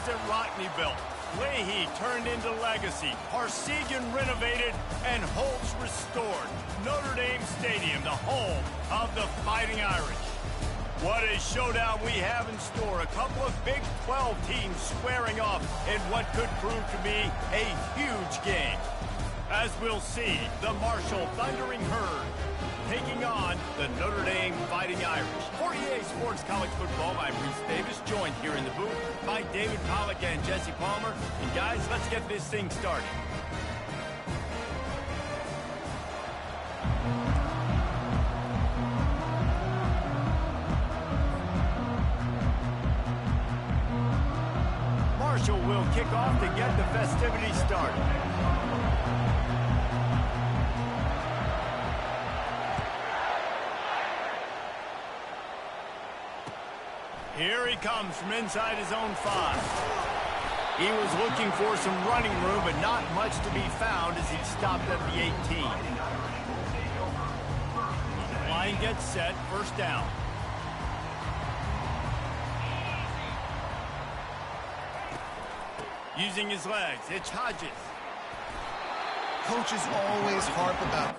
that Rockney built, Leahy turned into legacy, Parsegan renovated, and Holtz restored. Notre Dame Stadium, the home of the Fighting Irish. What a showdown we have in store. A couple of Big 12 teams squaring off in what could prove to be a huge game. As we'll see, the Marshall Thundering Herd taking on the Notre Dame Fighting Irish. For EA Sports College Football, I'm Bruce Davis, joined here in the booth by David Pollack and Jesse Palmer. And guys, let's get this thing started. Marshall will kick off to get the festivities started. Here he comes from inside his own 5. He was looking for some running room, but not much to be found as he stopped at the 18. Line gets set, first down. Using his legs, it's Hodges. Coaches always harp about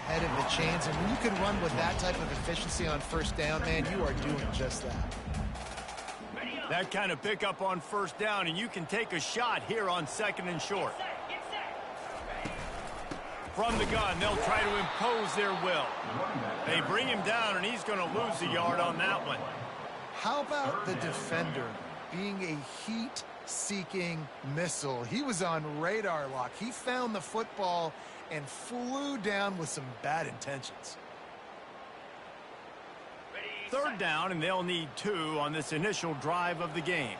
head of the chains, and when you can run with that type of efficiency on first down, man, you are doing just that. That kind of pickup on first down, and you can take a shot here on 2nd and short. From the gun, they'll try to impose their will. They bring him down, and he's going to lose a yard on that one. How about the defender being a heat-seeking missile? He was on radar lock. He found the football and flew down with some bad intentions. Third down, and they'll need 2 on this initial drive of the game.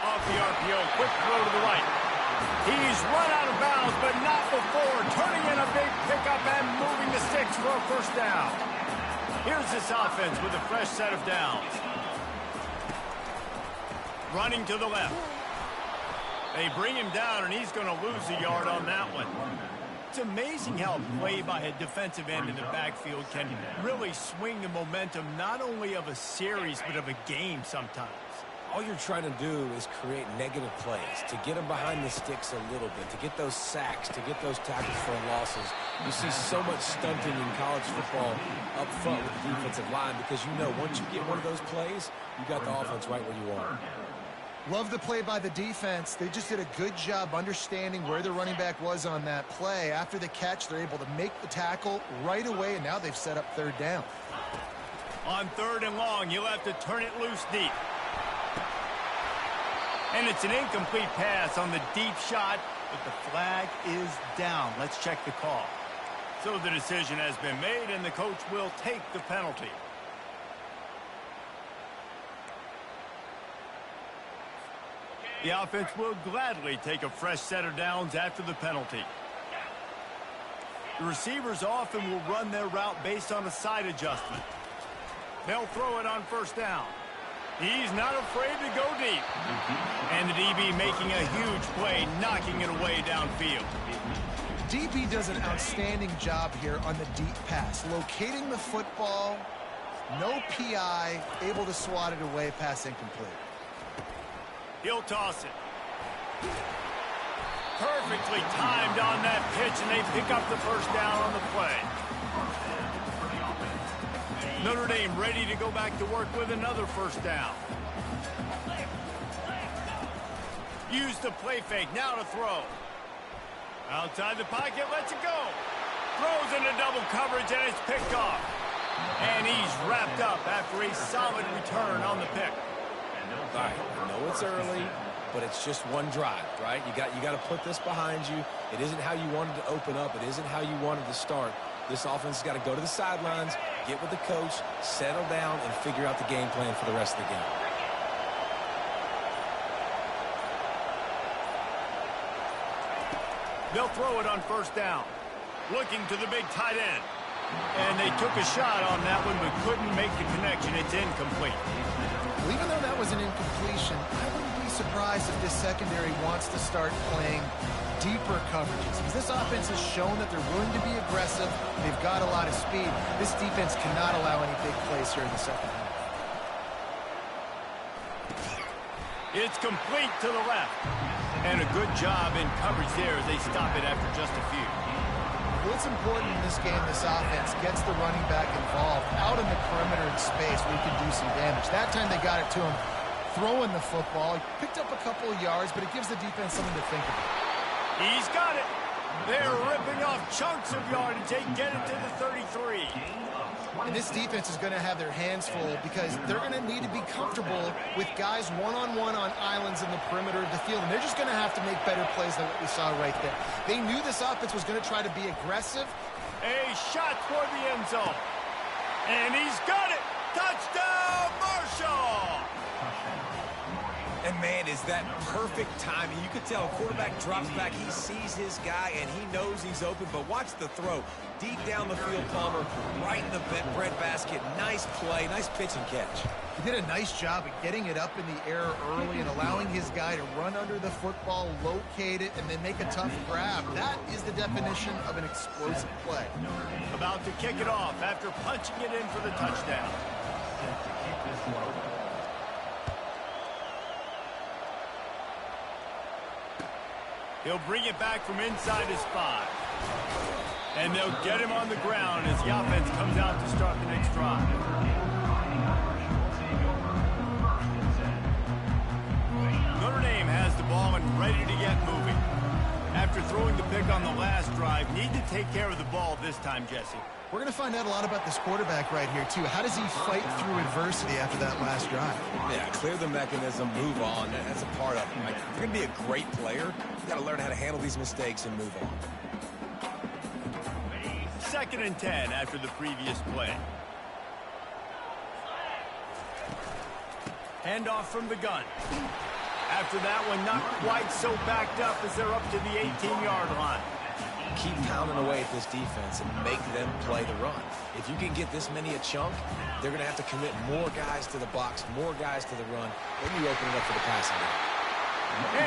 Off the RPO, quick throw to the right. He's run out of bounds, but not before turning in a big pickup and moving the sticks for a first down. Here's this offense with a fresh set of downs. Running to the left. They bring him down, and he's going to lose a yard on that one. It's amazing how play by a defensive end in the backfield can really swing the momentum not only of a series, but of a game sometimes. All you're trying to do is create negative plays, to get them behind the sticks a little bit, to get those sacks, to get those tackles for losses. You see so much stunting in college football up front with the defensive line because you know once you get one of those plays, you got the offense right where you want it. Love the play by the defense. They just did a good job understanding where the running back was on that play. After the catch, they're able to make the tackle right away, and now they've set up third down. On 3rd and long, you'll have to turn it loose deep. And it's an incomplete pass on the deep shot, but the flag is down. Let's check the call. So the decision has been made, and the coach will take the penalty. The offense will gladly take a fresh set of downs after the penalty. The receivers often will run their route based on a side adjustment. They'll throw it on first down. He's not afraid to go deep. And the DB making a huge play, knocking it away downfield. DB does an outstanding job here on the deep pass, locating the football, no PI, able to swat it away, pass incomplete. He'll toss it. Perfectly timed on that pitch, and they pick up the first down on the play. Notre Dame ready to go back to work with another first down. Use the play fake, now to throw. Outside the pocket, lets it go. Throws into double coverage, and it's picked off. And he's wrapped up after a solid return on the pick. All right, I know it's early, but it's just one drive, right? You got to put this behind you. It isn't how you wanted to open up. It isn't how you wanted to start. This offense has got to go to the sidelines, get with the coach, settle down, and figure out the game plan for the rest of the game. They'll throw it on first down. Looking to the big tight end. And they took a shot on that one, but couldn't make the connection. It's incomplete. Well, even though that was an incompletion, I wouldn't be surprised if this secondary wants to start playing deeper coverages. Because this offense has shown that they're willing to be aggressive. They've got a lot of speed. This defense cannot allow any big plays here in the second half. It's complete to the left. And a good job in coverage there as they stop it after just a few. What's important in this game, this offense gets the running back involved out in the perimeter in space where he can do some damage. That time they got it to him throwing the football. He picked up a couple of yards, but it gives the defense something to think about. He's got it. They're ripping off chunks of yardage. They get it to the 33. And this defense is going to have their hands full because they're going to need to be comfortable with guys one-on-one on islands in the perimeter of the field. And they're just going to have to make better plays than what we saw right there. They knew this offense was going to try to be aggressive. A shot toward the end zone. And he's got it. Touchdown, Marshall. And, man, is that perfect timing. You can tell a quarterback drops back. He sees his guy, and he knows he's open. But watch the throw. Deep down the field, Palmer, right in the breadbasket. Nice play, nice pitch and catch. He did a nice job at getting it up in the air early and allowing his guy to run under the football, locate it, and then make a tough grab. That is the definition of an explosive play. About to kick it off after punching it in for the touchdown. He'll bring it back from inside his 5. And they'll get him on the ground as the offense comes out to start the next drive. Notre Dame has the ball and ready to get moving. After throwing the pick on the last drive, need to take care of the ball this time, Jesse. We're going to find out a lot about this quarterback right here, too. How does he fight through adversity after that last drive? Yeah, clear the mechanism, move on. That's a part of it. Like, if you're going to be a great player, you've got to learn how to handle these mistakes and move on. 2nd and 10 after the previous play. Handoff from the gun. After that one, not quite so backed up as they're up to the 18-yard line. Keep pounding away at this defense and make them play the run. If you can get this many a chunk, they're going to have to commit more guys to the box, more guys to the run. Then you open it up for the passing game.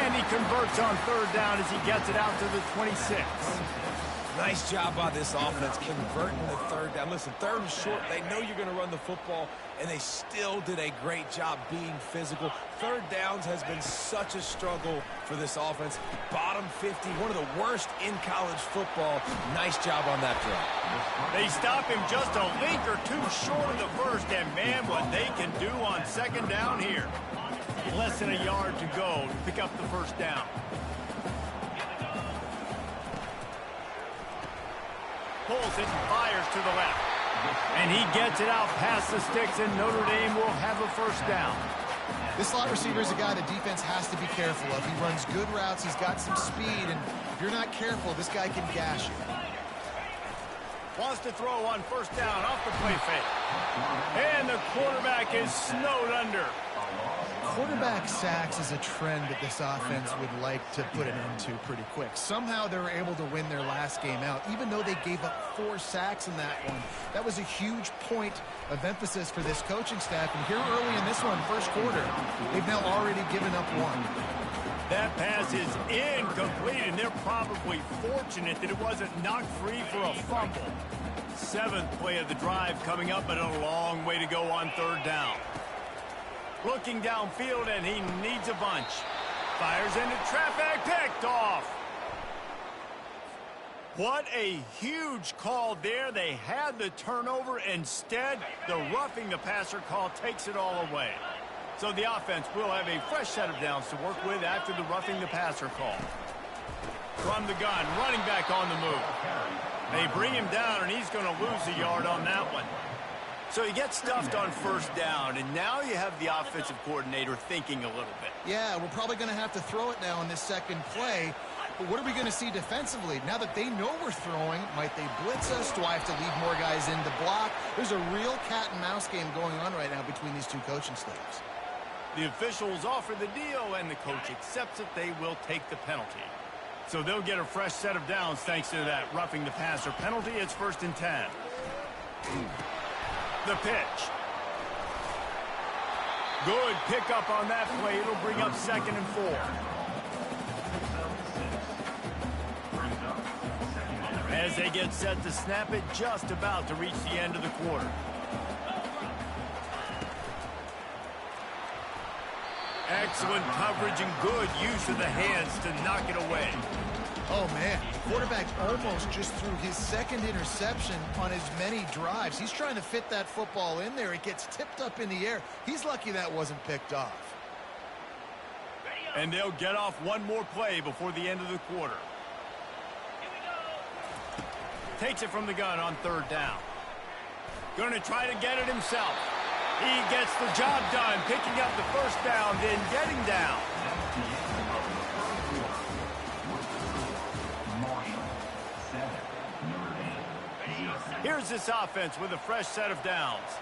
And he converts on 3rd down as he gets it out to the 26. Nice job by this offense converting the 3rd down. Listen, 3rd and short, they know you're going to run the football, and they still did a great job being physical. 3rd downs has been such a struggle for this offense. Bottom 50, one of the worst in college football. Nice job on that drive. They stop him just a link or two short of the 1st, and man, what they can do on 2nd down here. Less than a yard to go to pick up the 1st down. Pulls it and fires to the left. And he gets it out past the sticks, and Notre Dame will have a 1st down. This slot receiver is a guy the defense has to be careful of. He runs good routes. He's got some speed, and if you're not careful, this guy can gash you. Wants to throw on 1st down off the play fake. And the quarterback is snowed under. quarterback sacks is a trend that this offense would like to put an end to pretty quick. Somehow they were able to win their last game out, even though they gave up 4 sacks in that one. That was a huge point of emphasis for this coaching staff. And here early in this one, first quarter, they've now already given up 1. That pass is incomplete, and they're probably fortunate that it wasn't knocked free for a fumble. 7th play of the drive coming up, but a long way to go on 3rd down. Looking downfield, and he needs a bunch. Fires into traffic, picked off. What a huge call there. They had the turnover. Instead, the roughing the passer call takes it all away. So the offense will have a fresh set of downs to work with after the roughing the passer call. From the gun, running back on the move. They bring him down, and he's going to lose a yard on that one. So he gets stuffed on 1st down, and now you have the offensive coordinator thinking a little bit. Yeah, we're probably going to have to throw it now in this 2nd play. But what are we going to see defensively? Now that they know we're throwing, might they blitz us? Do I have to leave more guys in to block? There's a real cat and mouse game going on right now between these two coaching staffs. The officials offer the deal, and the coach accepts it. They will take the penalty. So they'll get a fresh set of downs thanks to that roughing the passer penalty. It's 1st and 10. The pitch. Good pickup on that play. It'll bring up 2nd and 4. As they get set to snap it, just about to reach the end of the quarter. Excellent coverage and good use of the hands to knock it away. Oh, man. The quarterback almost just threw his 2nd interception on as many drives. He's trying to fit that football in there. It gets tipped up in the air. He's lucky that wasn't picked off. And they'll get off one more play before the end of the quarter. Takes it from the gun on 3rd down. Going to try to get it himself. He gets the job done, picking up the 1st down, then getting down. Here's this offense with a fresh set of downs.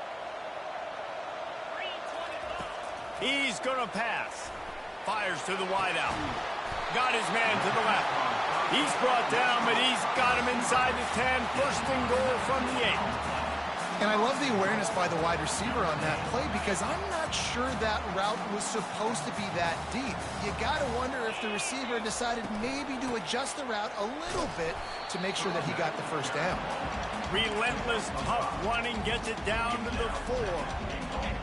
He's going to pass. Fires to the wideout. Got his man to the left. He's brought down, but he's got him inside the 10. 1st and goal from the 8. And I love the awareness by the wide receiver on that play because I'm not sure that route was supposed to be that deep. You got to wonder if the receiver decided maybe to adjust the route a little bit to make sure that he got the 1st down. Relentless, tough running gets it down to the 4.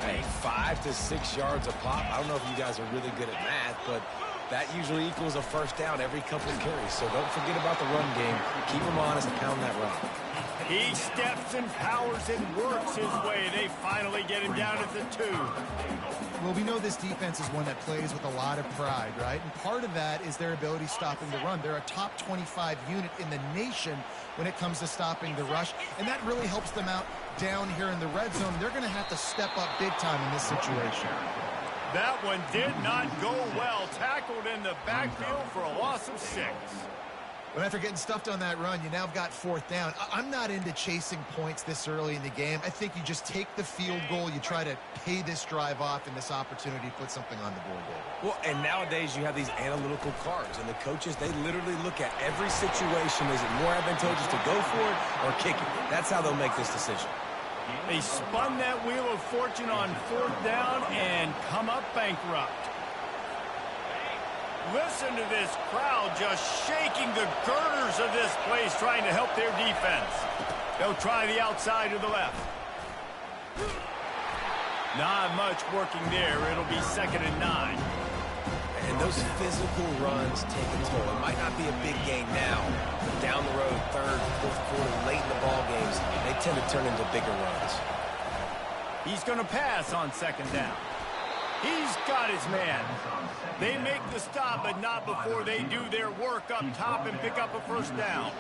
Hey, 5 to 6 yards a pop. I don't know if you guys are really good at math, but that usually equals a 1st down every couple of carries. So don't forget about the run game. Keep them honest and pound that rock. He steps and powers and works his way. They finally get him down at the 2. Well, we know this defense is one that plays with a lot of pride, right? And part of that is their ability stopping the run. They're a top 25 unit in the nation when it comes to stopping the rush, and that really helps them out down here in the red zone. They're going to have to step up big time in this situation. That one did not go well. Tackled in the backfield for a loss of 6. But after getting stuffed on that run, you now have got 4th down. I'm not into chasing points this early in the game. I think you just take the field goal. You try to pay this drive off and this opportunity to put something on the board there. Well, and nowadays you have these analytical cards, and the coaches, they literally look at every situation. Is it more advantageous to go for it or kick it? That's how they'll make this decision. They spun that wheel of fortune on 4th down and come up bankrupt. Listen to this crowd just shaking the girders of this place, trying to help their defense. They'll try the outside to the left. Not much working there. It'll be 2nd and 9. And those physical runs take a toll. It might not be a big gain now, but down the road, 3rd, 4th quarter, late in the ball games, they tend to turn into bigger runs. He's going to pass on 2nd down. He's got his man. They make the stop, but not before they do their work up top and pick up a 1st down.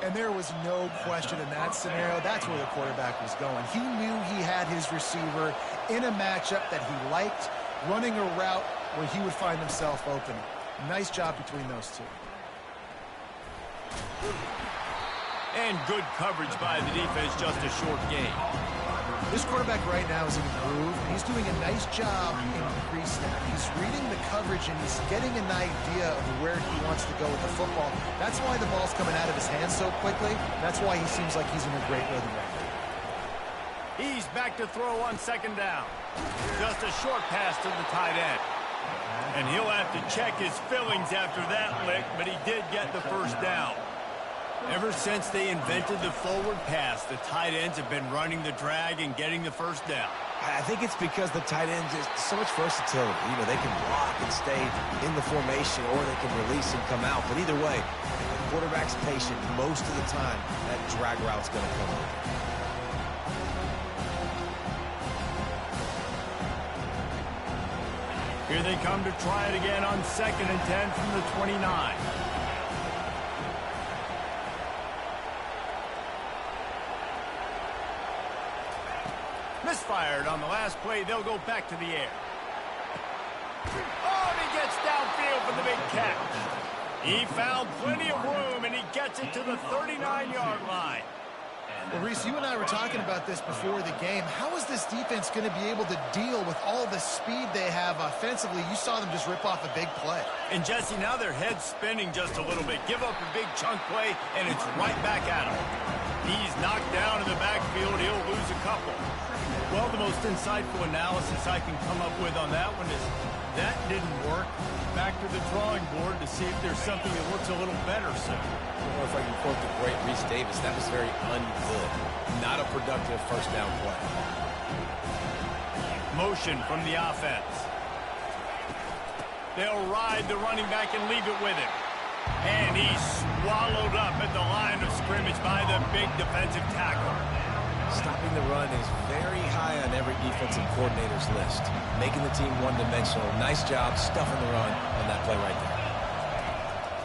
And there was no question in that scenario. That's where the quarterback was going. He knew he had his receiver in a matchup that he liked, running a route where he would find himself open. Nice job between those two. And good coverage by the defense, just a short gain. This quarterback right now is in a groove, and he's doing a nice job in pre-snap. He's reading the coverage, and he's getting an idea of where he wants to go with the football. That's why the ball's coming out of his hands so quickly. That's why he seems like he's in a great rhythm right now. He's back to throw on second down. Just a short pass to the tight end. And he'll have to check his fillings after that lick, but he did get the first down. Ever since they invented the forward pass, the tight ends have been running the drag and getting the first down. I think it's because the tight ends is so much versatility. You know, they can block and stay in the formation, or they can release and come out. But either way, if the quarterback's patient, most of the time, that drag route's going to come in. Here they come to try it again on 2nd and 10 from the 29. Misfired on the last play. They'll go back to the air. Oh, and he gets downfield for the big catch. He found plenty of room, and he gets it to the 39-yard line. Well, Reese, you and I were talking about this before the game. How is this defense going to be able to deal with all the speed they have offensively? You saw them just rip off a big play. And, Jesse, now their head's spinning just a little bit. Give up a big chunk play, and it's right back at him. He's knocked down in the backfield. He'll lose a couple. Well, the most insightful analysis I can come up with on that one is that didn't work. Back to the drawing board to see if there's something that looks a little better, sir. I don't know if I can quote the great Reese Davis. That was very ungood. Not a productive first down play. Motion from the offense. They'll ride the running back and leave it with him. And he's swallowed up at the line of scrimmage by the big defensive tackle. Stopping the run is very high on every defensive coordinator's list. Making the team one-dimensional. Nice job stuffing the run on that play right there.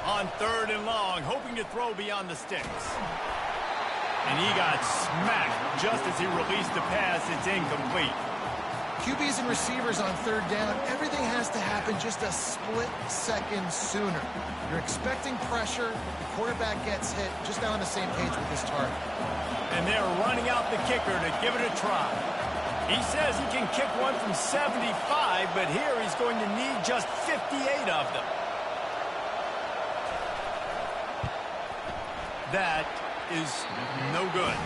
On 3rd and long, hoping to throw beyond the sticks. And he got smacked just as he released the pass. It's incomplete. QBs and receivers on 3rd down, everything has to happen just a split second sooner. You're expecting pressure, the quarterback gets hit, just not on the same page with this target. And they're running out the kicker to give it a try. He says he can kick one from 75, but here he's going to need just 58 of them. That is no good.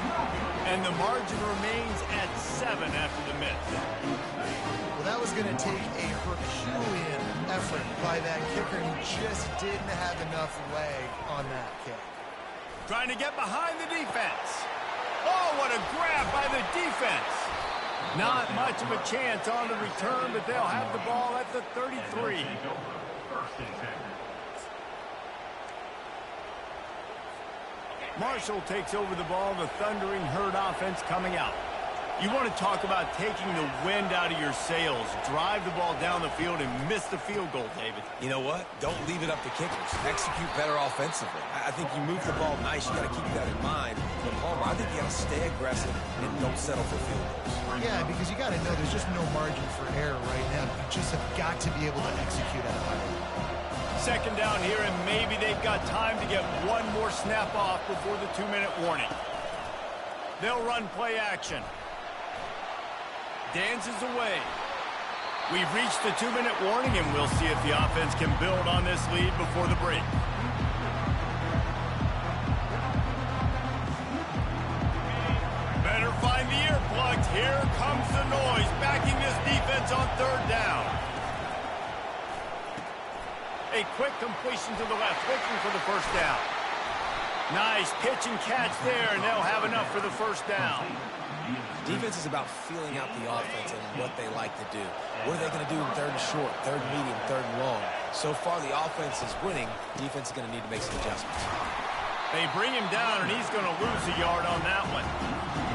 And the margin remains at 7 after the miss. Well, that was going to take a Herculean effort by that kicker. He just didn't have enough leg on that kick. Trying to get behind the defense. Oh, what a grab by the defense. Not much of a chance on the return, but they'll have the ball at the 33. Marshall takes over the ball, the Thundering Herd offense coming out. You want to talk about taking the wind out of your sails. Drive the ball down the field and miss the field goal, David. You know what? Don't leave it up to kickers. Execute better offensively. I think you move the ball nice. You got to keep that in mind. But Palmer, I think you got to stay aggressive and don't settle for field goals. Yeah, because you got to know there's just no margin for error right now. You just have got to be able to execute at a high level. 2nd down here, and maybe they've got time to get one more snap off before the 2-minute warning. They'll run play action. Dances away. We've reached the 2-minute warning, and we'll see if the offense can build on this lead before the break. Better find the earplugs. Here comes the noise, backing this defense on 3rd down. A quick completion to the left, looking for the first down. Nice pitch and catch there, and they'll have enough for the first down. Defense is about feeling out the offense and what they like to do. What are they going to do in 3rd and short, 3rd and medium, 3rd and long? So far, the offense is winning. Defense is going to need to make some adjustments. They bring him down, and he's going to lose a yard on that one.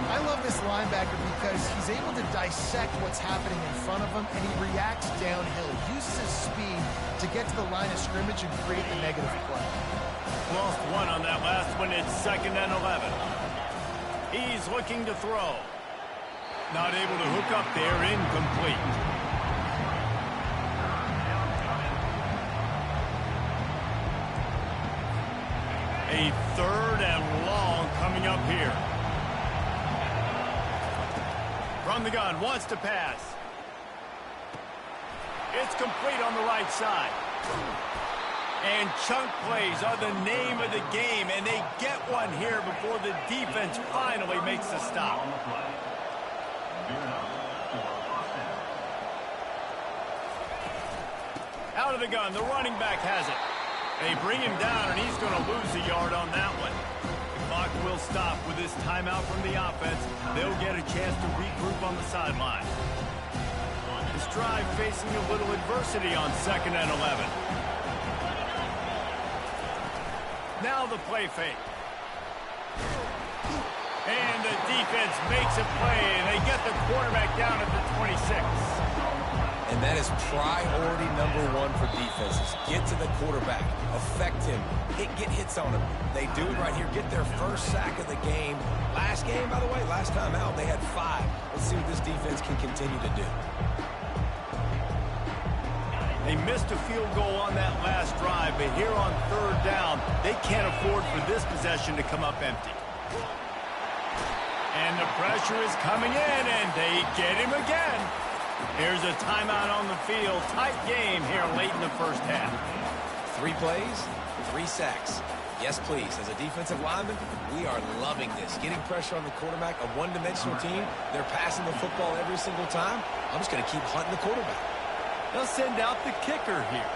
I love this linebacker because he's able to dissect what's happening in front of him, and he reacts downhill. He uses his speed to get to the line of scrimmage and create the negative play. Lost one on that last one. It's 2nd and 11. He's looking to throw. Not able to hook up there. Incomplete. A 3rd and long coming up here. From the gun, wants to pass. It's complete on the right side. And chunk plays are the name of the game, and they get one here before the defense finally makes the stop. Out of the gun, the running back has it. They bring him down, and he's going to lose a yard on that one. The clock will stop with this timeout from the offense. They'll get a chance to regroup on the sideline. This drive facing a little adversity on 2nd and 11. Now the play fake. And the defense makes a play, and they get the quarterback down at the 26. And that is priority number one for defenses. Get to the quarterback. Affect him. Get hits on him. They do it right here. Get their first sack of the game. Last game, by the way, last time out, they had 5. Let's see what this defense can continue to do. They missed a field goal on that last drive, but here on 3rd down, they can't afford for this possession to come up empty. And the pressure is coming in, and they get him again. Here's a timeout on the field. Tight game here late in the first half. 3 plays, 3 sacks. Yes, please. As a defensive lineman, we are loving this. Getting pressure on the quarterback, a one-dimensional team. They're passing the football every single time. I'm just going to keep hunting the quarterback. They'll send out the kicker here.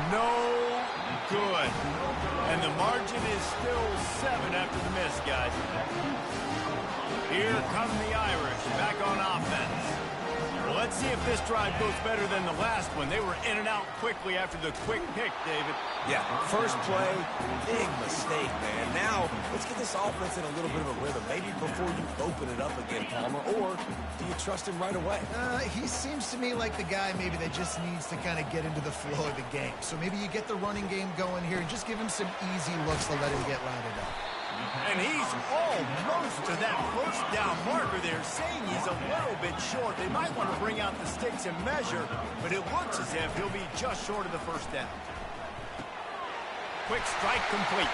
No good. And the margin is still 7 after the miss, guys. Here come the Irish back on offense. Well, let's see if this drive goes better than the last one. They were in and out quickly after the quick pick, David. Yeah, first play, big mistake, man. Now, let's get this offense in a little bit of a rhythm. Maybe before you open it up again, Palmer, or do you trust him right away? He seems to me like the guy maybe that just needs to kind of get into the flow of the game. So maybe you get the running game going here and just give him some easy looks to let him get rounded up. And he's almost to that first down marker there, saying he's a little bit short. They might want to bring out the sticks and measure, but it looks as if he'll be just short of the first down. Quick strike complete.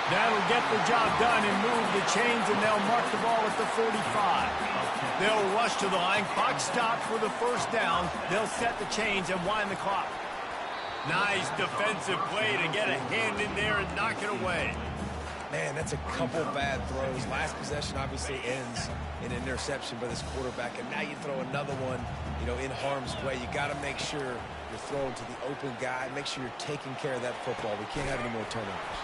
That'll get the job done and move the chains, and they'll mark the ball at the 45. They'll rush to the line. Clock stopped for the first down. They'll set the chains and wind the clock. Nice defensive play to get a hand in there and knock it away. Man, that's a couple bad throws. Last possession obviously ends in an interception by this quarterback, and now you throw another one, in harm's way. You got to make sure you're throwing to the open guy. Make sure you're taking care of that football. We can't have any more turnovers.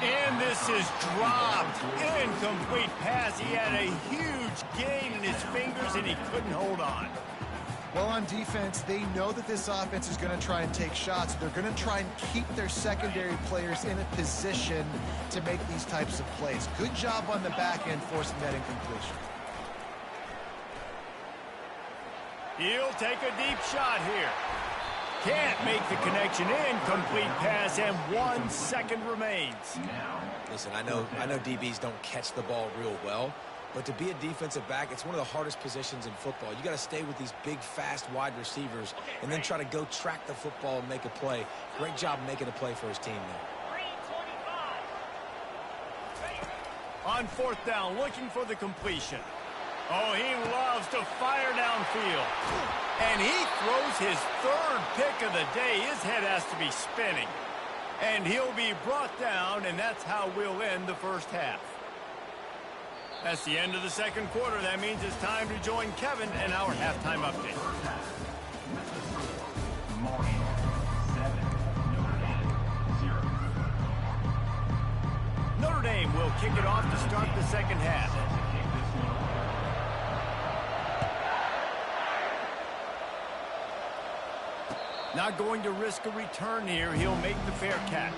And this is dropped. Incomplete pass. He had a huge gain in his fingers, and he couldn't hold on. Well, on defense, they know that this offense is going to try and take shots. They're going to try and keep their secondary players in a position to make these types of plays. Good job on the back end forcing that incompletion. He'll take a deep shot here. Can't make the connection. Incomplete pass, and 1 second remains. Listen, I know DBs don't catch the ball real well, but to be a defensive back, it's one of the hardest positions in football. You got to stay with these big, fast, wide receivers and then try to go track the football and make a play. Great job making a play for his team there. On 4th down, looking for the completion. Oh, he loves to fire downfield. And he throws his 3rd pick of the day. His head has to be spinning. And he'll be brought down, and that's how we'll end the first half. That's the end of the 2nd quarter. That means it's time to join Kevin and our halftime update. Notre Dame will kick it off to start the 2nd half. Not going to risk a return here. He'll make the fair catch.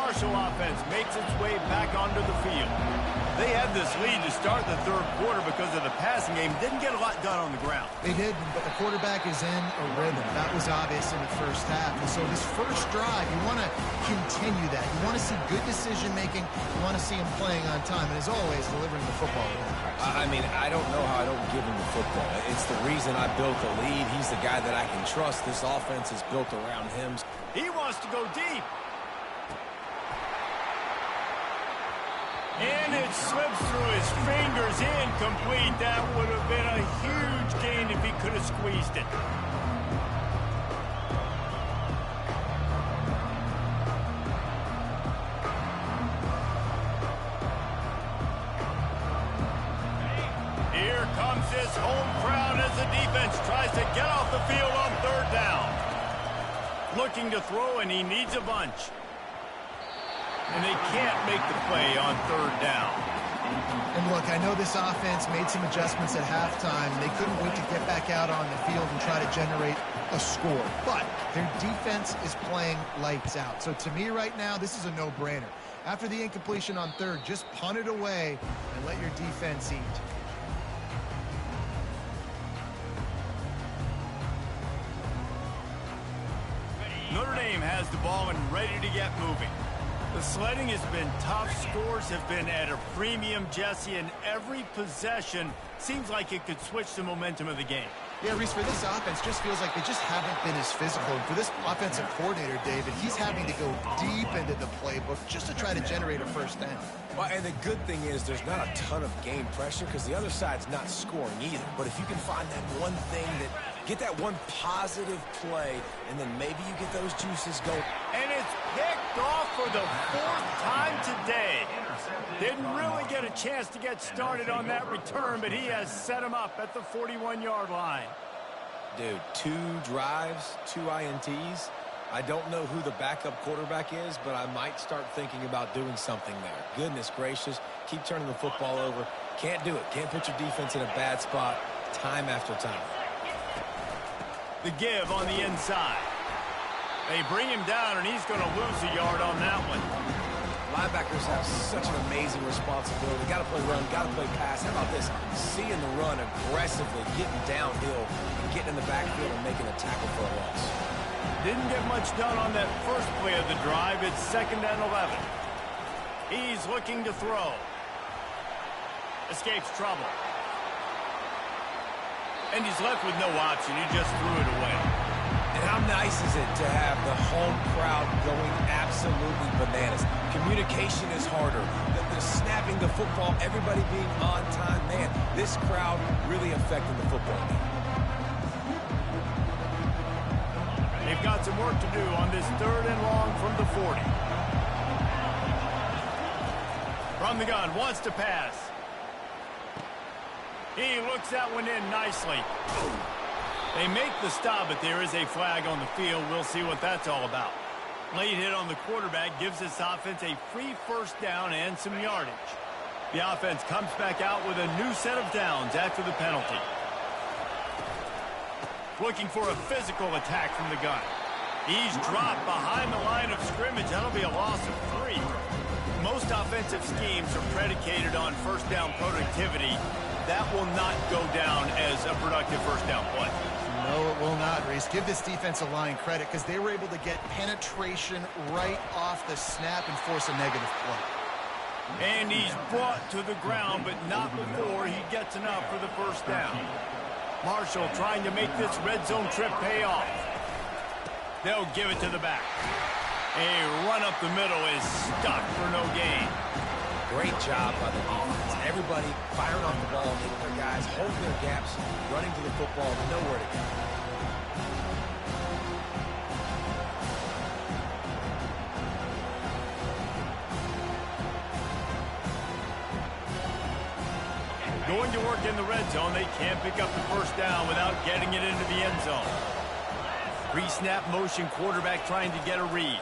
Marshall offense makes its way back onto the field. They had this lead to start the third quarter because of the passing game. Didn't get a lot done on the ground. They did, but the quarterback is in a rhythm. That was obvious in the first half. And so this first drive, you want to continue that. You want to see good decision-making. You want to see him playing on time. And as always, delivering the football. I mean, I don't know how I don't give him the football. It's the reason I built the lead. He's the guy that I can trust. This offense is built around him. He wants to go deep. And it slips through his fingers, incomplete. That would have been a huge gain if he could have squeezed it. Here comes this home crowd as the defense tries to get off the field on third down. Looking to throw, and he needs a bunch. And they can't make the play on third down. And look, I know this offense made some adjustments at halftime. They couldn't wait to get back out on the field and try to generate a score. But their defense is playing lights out. So to me right now, this is a no-brainer. After the incompletion on third, just punt it away and let your defense eat. Notre Dame has the ball and ready to get moving. The sledding has been tough. Scores have been at a premium, Jesse, and every possession seems like it could switch the momentum of the game. Yeah, Reese, for this offense, just feels like they just haven't been as physical. And for this offensive coordinator, David, he's having to go deep into the playbook just to try to generate a first down. Well, and the good thing is there's not a ton of game pressure because the other side's not scoring either. But if you can find that one thing that get that one positive play, and then maybe you get those juices going. And it's picked off for the fourth time today. Didn't really get a chance to get started on that return, but he has set him up at the 41-yard line. Dude, 2 drives, 2 INTs. I don't know who the backup quarterback is, but I might start thinking about doing something there. Goodness gracious, keep turning the football over. Can't do it. Can't put your defense in a bad spot time after time. The give on the inside. They bring him down, and he's going to lose a yard on that one. Linebackers have such an amazing responsibility. Got to play run, got to play pass. How about this? Seeing the run aggressively, getting downhill, and getting in the backfield and making a tackle for a loss. Didn't get much done on that first play of the drive. It's 2nd and 11. He's looking to throw. Escapes trouble. And he's left with no option. He just threw it away. And how nice is it to have the home crowd going absolutely bananas? Communication is harder. The snapping the football, everybody being on time. Man, this crowd really affecting the football game. They've got some work to do on this 3rd and long from the 40. From the gun, wants to pass. He looks that one in nicely. They make the stop, but there is a flag on the field. We'll see what that's all about. Late hit on the quarterback gives this offense a free first down and some yardage. The offense comes back out with a new set of downs after the penalty. Looking for a physical attack from the gun. He's dropped behind the line of scrimmage. That'll be a loss of 3. Most offensive schemes are predicated on first down productivity. That will not go down as a productive first down play. No, it will not, Reese. Give this defensive line credit because they were able to get penetration right off the snap and force a negative play. And he's brought to the ground, but not before he gets enough for the first down. Marshall trying to make this red zone trip pay off. They'll give it to the back. A run up the middle is stuck for no gain. Great job by the defense. Everybody firing off the ball, making their guys hold their gaps, running to the football, nowhere to go. Going to work in the red zone, they can't pick up the first down without getting it into the end zone. Pre-snap motion quarterback trying to get a read.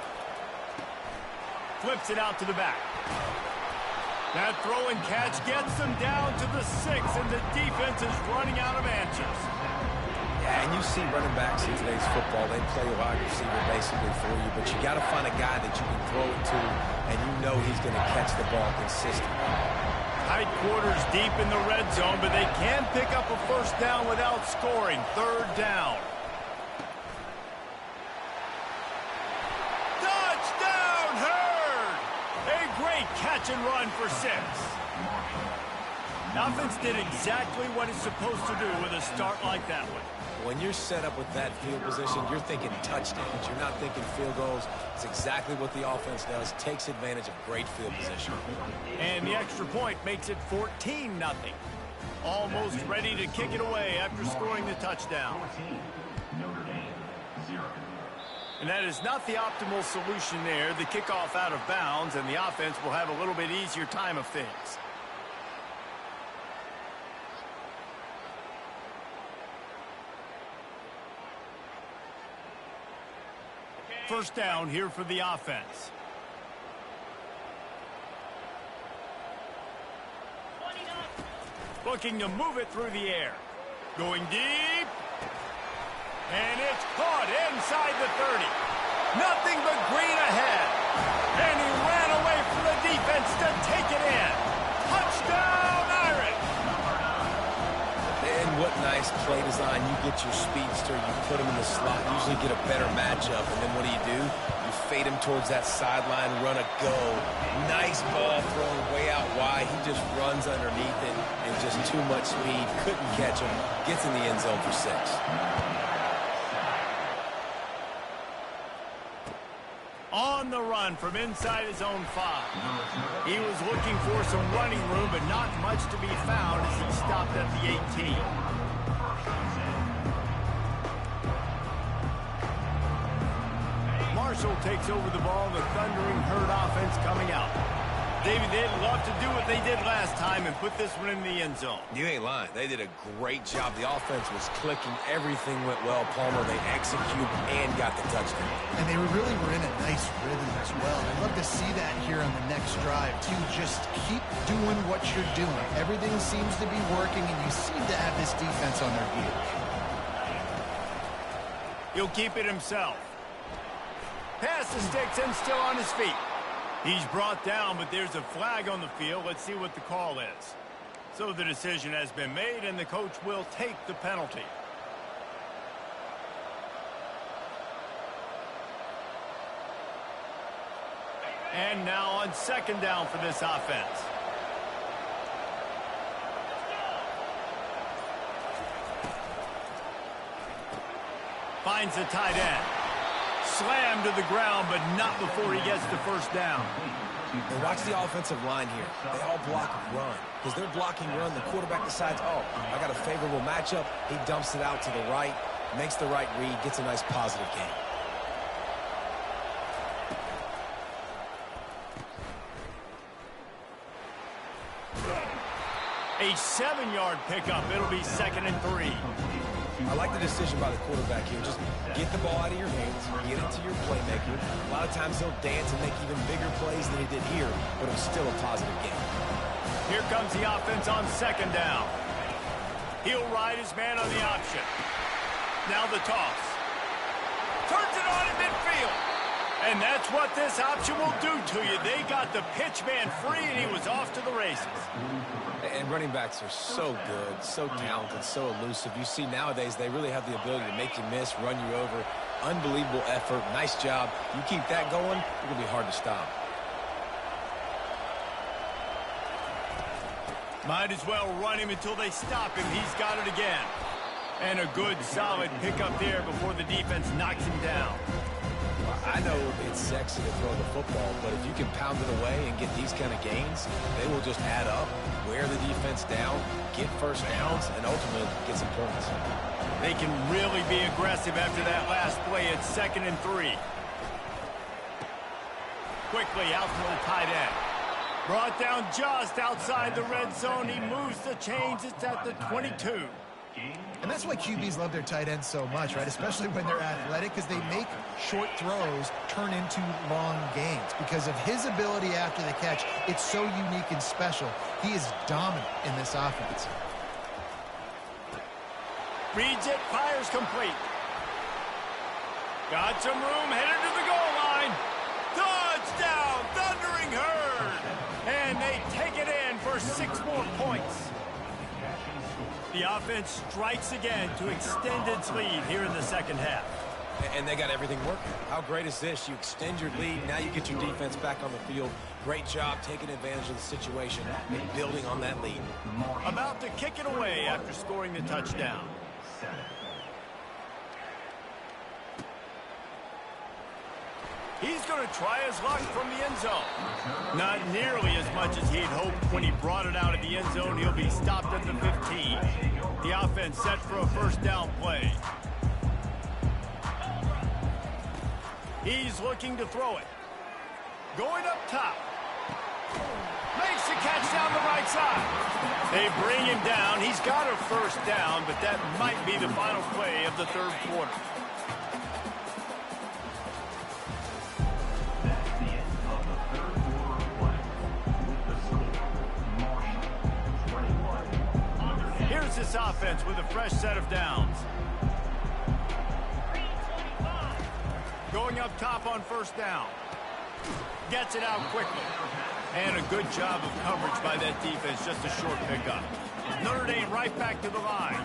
Flips it out to the back. That throw and catch gets them down to the 6, and the defense is running out of answers. Yeah, and you see running backs in today's football, they play a wide receiver basically for you, but you got to find a guy that you can throw it to, and you know he's going to catch the ball consistently. Tight quarters deep in the red zone, but they can pick up a first down without scoring. Third down. Touchdown, Hurd! A great catch and run for 6. Offense did exactly what it's supposed to do with a start like that one. When you're set up with that field position, you're thinking touchdowns. You're not thinking field goals. It's exactly what the offense does. Takes advantage of great field position. And the extra point makes it 14-0. Almost ready to kick it away after scoring the touchdown. And that is not the optimal solution there. The kickoff out of bounds, and the offense will have a little bit easier time of things. First down here for the offense. Looking to move it through the air. Going deep. And it's caught inside the 30. Nothing but green ahead. And he ran away from the defense to take it in. Touchdown, Irish! And what nice play design. You get your speedster, you put him in the slot, usually get a better matchup, and then what do? You fade him towards that sideline, run a go. Nice ball thrown way out wide. He just runs underneath it and just too much speed. Couldn't catch him. Gets in the end zone for 6. On the run from inside his own 5. He was looking for some running room, but not much to be found as he stopped at the 18. Marshall takes over the ball, the thundering Herd offense coming out. David, they'd love to do what they did last time and put this one in the end zone. You ain't lying. They did a great job. The offense was clicking. Everything went well. Palmer, they executed and got the touchdown. And they really were in a nice rhythm as well. I'd love to see that here on the next drive, too. Just keep doing what you're doing. Everything seems to be working, and you seem to have this defense on their heels. He'll keep it himself. Pass the sticks and still on his feet. He's brought down, but there's a flag on the field. Let's see what the call is. So the decision has been made, and the coach will take the penalty. And now on second down for this offense. Finds the tight end. Slammed to the ground, but not before he gets the first down. And watch the offensive line here. They all block run. Because they're blocking run, the quarterback decides, oh, I got a favorable matchup. He dumps it out to the right, makes the right read, gets a nice positive gain. A 7-yard pickup. It'll be 2nd and 3. I like the decision by the quarterback here. Just get the ball out of your hands, get it to your playmaker. A lot of times he'll dance and make even bigger plays than he did here, but it's still a positive game. Here comes the offense on second down. He'll ride his man on the option. Now the toss. Turns it on in midfield. And that's what this option will do to you. They got the pitch man free, and he was off to the races. And running backs are so good, so talented, so elusive. You see nowadays they really have the ability to make you miss, run you over. Unbelievable effort. Nice job. You keep that going, it's going to be hard to stop. Might as well run him until they stop him. He's got it again. And a good, solid pickup there before the defense knocks him down. I know it's sexy to throw the football, but if you can pound it away and get these kind of gains, they will just add up, wear the defense down, get first downs, and ultimately get some points. They can really be aggressive after that last play. It's 2nd and 3. Quickly out to the tight end. Brought down just outside the red zone. He moves the chains. It's at the 22. And that's why QBs love their tight ends so much, right? Especially when they're athletic, because they make short throws turn into long gains. Because of his ability after the catch, it's so unique and special. He is dominant in this offense. Reads it, fires complete. Got some room, headed to the goal line. Touchdown, Thundering Herd. And they take it in for 6 more points. The offense strikes again to extend its lead here in the second half. And they got everything working. How great is this? You extend your lead, now you get your defense back on the field. Great job taking advantage of the situation and building on that lead. About to kick it away after scoring the touchdown. He's going to try his luck from the end zone. Not nearly as much as he'd hoped when he brought it out of the end zone. He'll be stopped at the 15. The offense set for a first down play. He's looking to throw it. Going up top. Makes the catch down the right side. They bring him down. He's got a first down, but that might be the final play of the third quarter. Here's this offense with a fresh set of downs. Going up top on first down. Gets it out quickly. And a good job of coverage by that defense. Just a short pickup. Notre Dame right back to the line.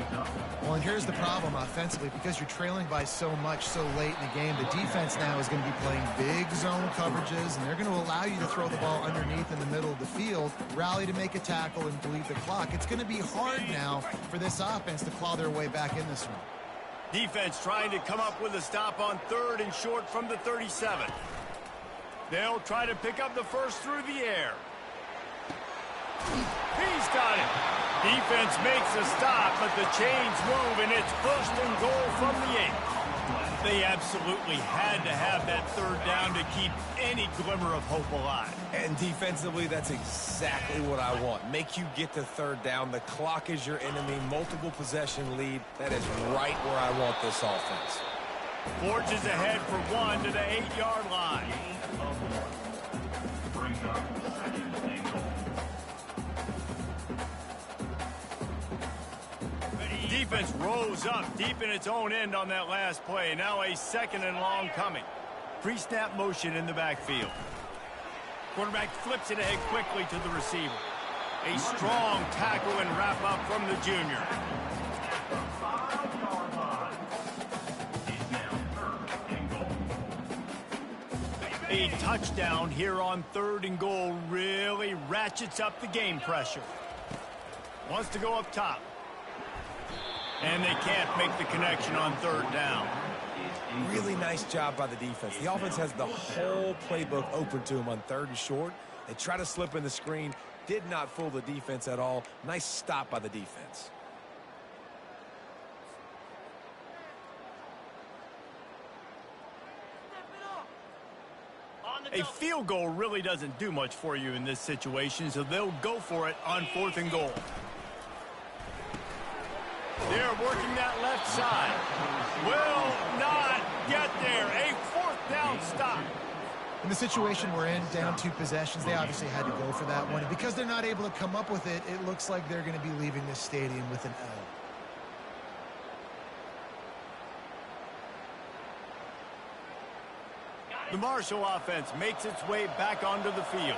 Well, and here's the problem offensively. Because you're trailing by so much so late in the game, the defense now is going to be playing big zone coverages, and they're going to allow you to throw the ball underneath in the middle of the field, rally to make a tackle, and bleed the clock. It's going to be hard now for this offense to claw their way back in this one. Defense trying to come up with a stop on 3rd and short from the 37. They'll try to pick up the first through the air. He's got it. Defense makes a stop, but the chains move, and it's 1st and goal from the 8. They absolutely had to have that 3rd down to keep any glimmer of hope alive. And defensively, that's exactly what I want. Make you get to 3rd down. The clock is your enemy. Multiple possession lead. That is right where I want this offense. Forges ahead for 1 to the 8-yard line. Defense rose up deep in its own end on that last play. Now a 2nd and long coming. Pre-snap motion in the backfield. Quarterback flips it ahead quickly to the receiver. A strong tackle and wrap up from the junior. A touchdown here on 3rd and goal really ratchets up the game pressure. Wants to go up top. And they can't make the connection on 3rd down. Really nice job by the defense. The offense has the whole playbook open to them on 3rd and short. They try to slip in the screen. Did not fool the defense at all. Nice stop by the defense. A field goal really doesn't do much for you in this situation, so they'll go for it on 4th and goal. They're working that left side. Will not get there. A 4th down stop. In the situation we're in, down 2 possessions, they obviously had to go for that one. And because they're not able to come up with it, it looks like they're going to be leaving this stadium with an L. The Marshall offense makes its way back onto the field.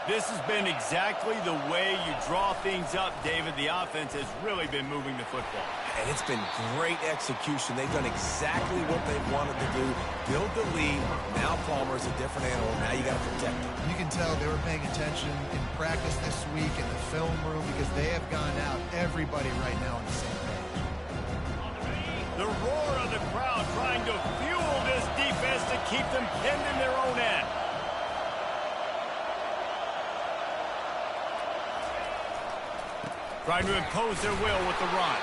This has been exactly the way you draw things up, David. The offense has really been moving the football. And it's been great execution. They've done exactly what they wanted to do. Build the lead. Now Palmer's a different animal. Now you got to protect him. You can tell they were paying attention in practice this week in the film room because they have gone out, everybody right now on the same page. The roar of the crowd trying to fuel this defense to keep them pinned in their own end. Trying to impose their will with the run.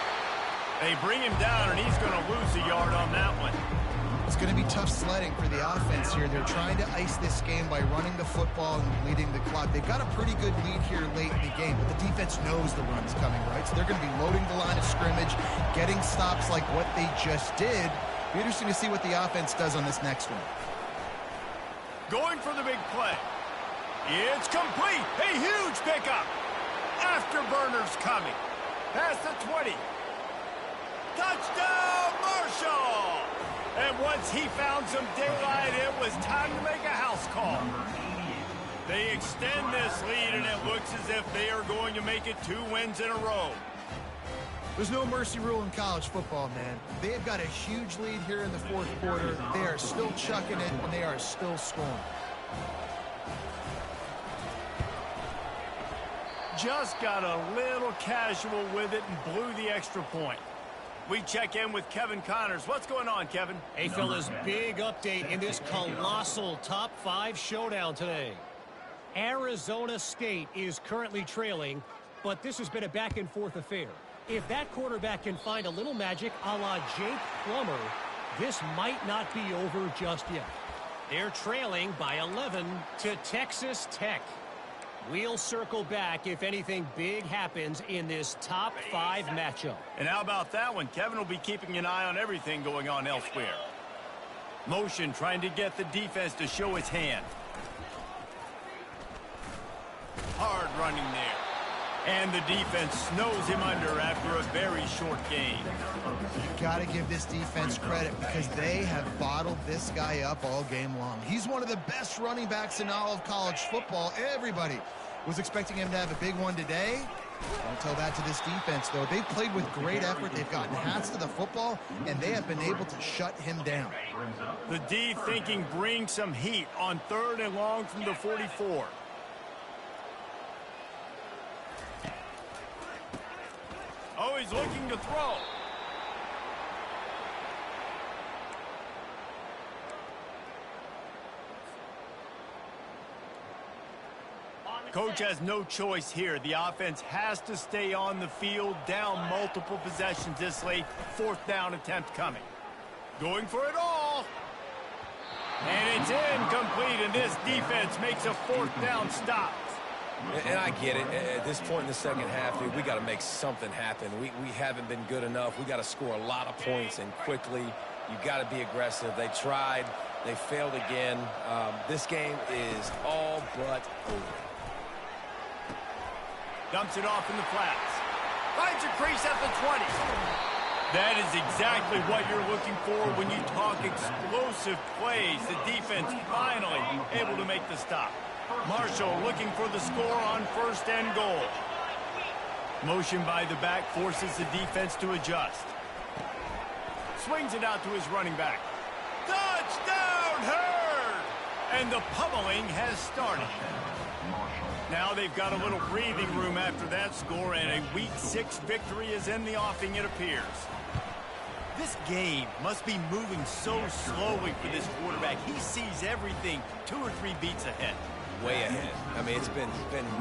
They bring him down, and he's going to lose a yard on that one. It's going to be tough sledding for the offense here. They're trying to ice this game by running the football and leading the clock. They've got a pretty good lead here late in the game, but the defense knows the run's coming, right? So they're going to be loading the line of scrimmage, getting stops like what they just did. Be interesting to see what the offense does on this next one. Going for the big play. It's complete. A huge pickup. Afterburners coming. Past the 20. Touchdown, Marshall! And once he found some daylight, it was time to make a house call. They extend this lead, and it looks as if they are going to make it 2 wins in a row. There's no mercy rule in college football, man. They've got a huge lead here in the fourth quarter. They are still chucking it, and they are still scoring. Just got a little casual with it and blew the extra point. We check in with Kevin Connors. What's going on, Kevin? Hey, fellas, big update in this colossal top 5 showdown today. Arizona State is currently trailing, but this has been a back-and-forth affair. If that quarterback can find a little magic a la Jake Plummer, this might not be over just yet. They're trailing by 11 to Texas Tech. We'll circle back if anything big happens in this top 5 matchup. And how about that one? Kevin will be keeping an eye on everything going on elsewhere. Motion trying to get the defense to show its hand. Hard running there. And the defense snows him under after a very short gain. You've got to give this defense credit because they have bottled this guy up all game long. He's one of the best running backs in all of college football. Everybody was expecting him to have a big one today. Don't tell that to this defense, though. They've played with great effort. They've gotten hats to the football, and they have been able to shut him down. The D thinking bring some heat on 3rd and long from the 44. Oh, he's looking to throw. Coach has no choice here. The offense has to stay on the field, down multiple possessions this late. 4th down attempt coming. Going for it all. And it's incomplete, and this defense makes a 4th down stop. And I get it. At this point in the second half, dude, we got to make something happen. We haven't been good enough. We got to score a lot of points and quickly. You got to be aggressive. They tried. They failed again. This game is all but over. Dumps it off in the flats. Finds a crease at the 20. That is exactly what you're looking for when you talk explosive plays. The defense finally able to make the stop. Marshall looking for the score on 1st and goal. Motion by the back forces the defense to adjust. Swings it out to his running back. Touchdown, Hurd! And the pummeling has started. Now they've got a little breathing room after that score, and a Week 6 victory is in the offing, it appears. This game must be moving so slowly for this quarterback. He sees everything 2 or 3 beats ahead. Way ahead. I mean, it's been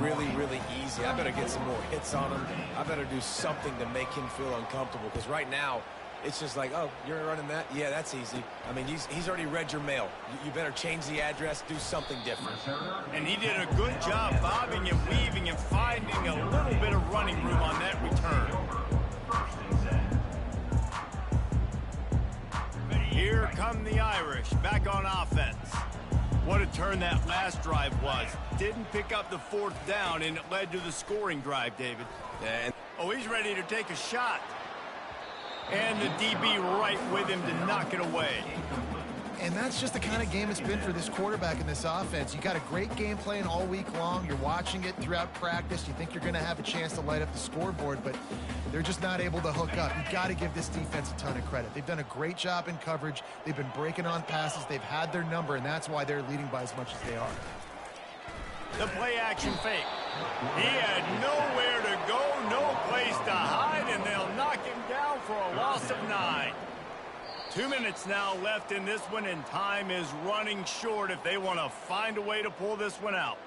really, really easy. I better get some more hits on him. I better do something to make him feel uncomfortable, because right now, it's just like, oh, you're running that? Yeah, that's easy. I mean, he's already read your mail. You better change the address, do something different. And he did a good job bobbing and weaving and finding a little bit of running room on that return. Here come the Irish, back on offense. What a turn that last drive was. Didn't pick up the 4th down, and it led to the scoring drive, David. And oh, he's ready to take a shot. And the DB right with him to knock it away. And that's just the kind of game it's been for this quarterback in this offense. You got a great game plan all week long. You're watching it throughout practice. You think you're going to have a chance to light up the scoreboard, but they're just not able to hook up. You got to give this defense a ton of credit. They've done a great job in coverage. They've been breaking on passes. They've had their number, and that's why they're leading by as much as they are. The play action fake. He had nowhere to go, no place to hide, and they'll knock him down for a loss of 9. 2 minutes now left in this one, and time is running short if they want to find a way to pull this one out.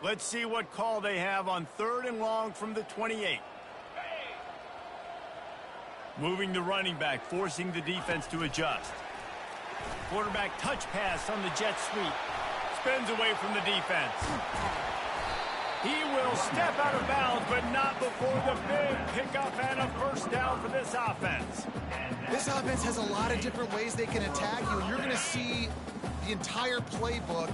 Let's see what call they have on 3rd and long from the 28. Moving the running back, forcing the defense to adjust. Quarterback touch pass on the jet sweep. Spins away from the defense. He will step out of bounds, but not before the big pickup and a 1st down for this offense. This offense has a lot of different ways they can attack you, and you're going to see the entire playbook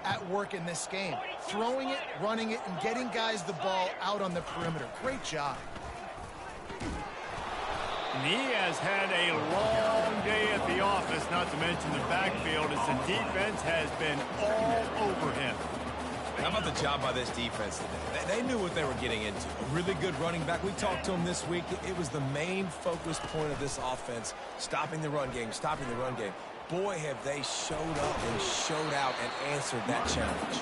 at work in this game. Throwing it, running it, and getting guys the ball out on the perimeter. Great job. And he has had a long day at the office, not to mention the backfield, as the defense has been all over him. How about the job by this defense today? They knew what they were getting into. A really good running back. We talked to him this week. It was the main focus point of this offense, stopping the run game, stopping the run game. Boy, have they showed up and showed out and answered that challenge.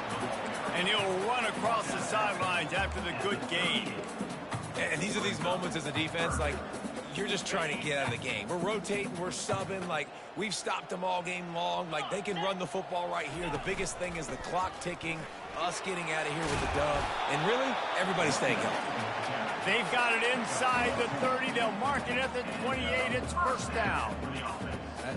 And he'll run across the sidelines after the good gain. And these are these moments as a defense, like, you're just trying to get out of the game. We're rotating, we're subbing, like, we've stopped them all game long. Like, they can run the football right here. The biggest thing is the clock ticking, us getting out of here with the dub, and really, everybody's staying healthy. They've got it inside the 30. They'll mark it at the 28. It's first down.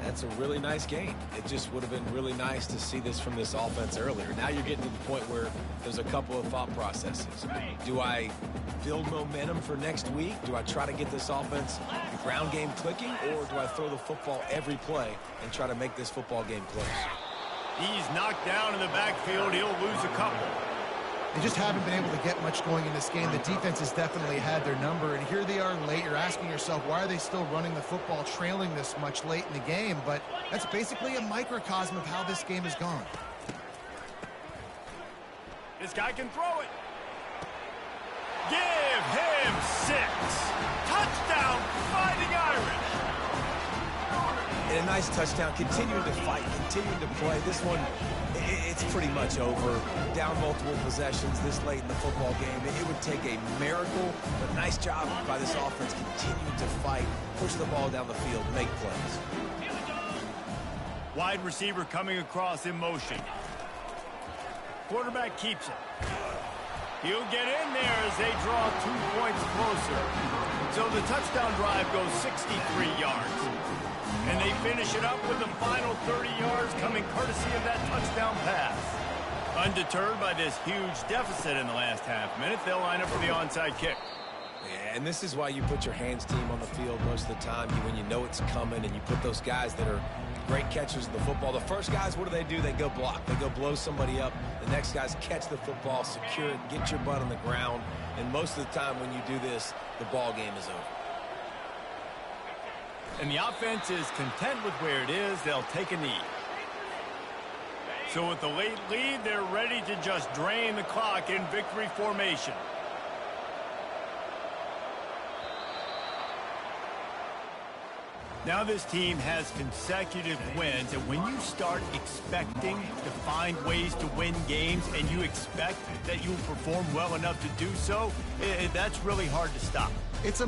That's a really nice game. It just would have been really nice to see this from this offense earlier. Now you're getting to the point where there's a couple of thought processes. Do I build momentum for next week? Do I try to get this offense, the ground game clicking, or do I throw the football every play and try to make this football game close? He's knocked down in the backfield. He'll lose a couple. They just haven't been able to get much going in this game. The defense has definitely had their number, and here they are late. You're asking yourself, why are they still running the football, trailing this much late in the game? But that's basically a microcosm of how this game has gone. This guy can throw it. Give him 6. Touchdown, Fighting Irish. And a nice touchdown, continuing to fight, continuing to play. This one, it's pretty much over. Down multiple possessions this late in the football game. It would take a miracle, but nice job by this offense continuing to fight, push the ball down the field, make plays. Wide receiver coming across in motion. Quarterback keeps it. He'll get in there as they draw 2 points closer. So the touchdown drive goes 63 yards. And they finish it up with the final 30 yards coming courtesy of that touchdown pass. Undeterred by this huge deficit in the last half minute, they'll line up for the onside kick. Yeah, and this is why you put your hands team on the field most of the time when you know it's coming, and you put those guys that are great catchers of the football. The first guys, what do? They go block. They go blow somebody up. The next guys catch the football, secure it, get your butt on the ground. And most of the time when you do this, the ball game is over. And the offense is content with where it is. They'll take a knee. So with the late lead, they're ready to just drain the clock in victory formation. Now this team has consecutive wins, and when you start expecting to find ways to win games and you expect that you will perform well enough to do so, that's really hard to stop. It's a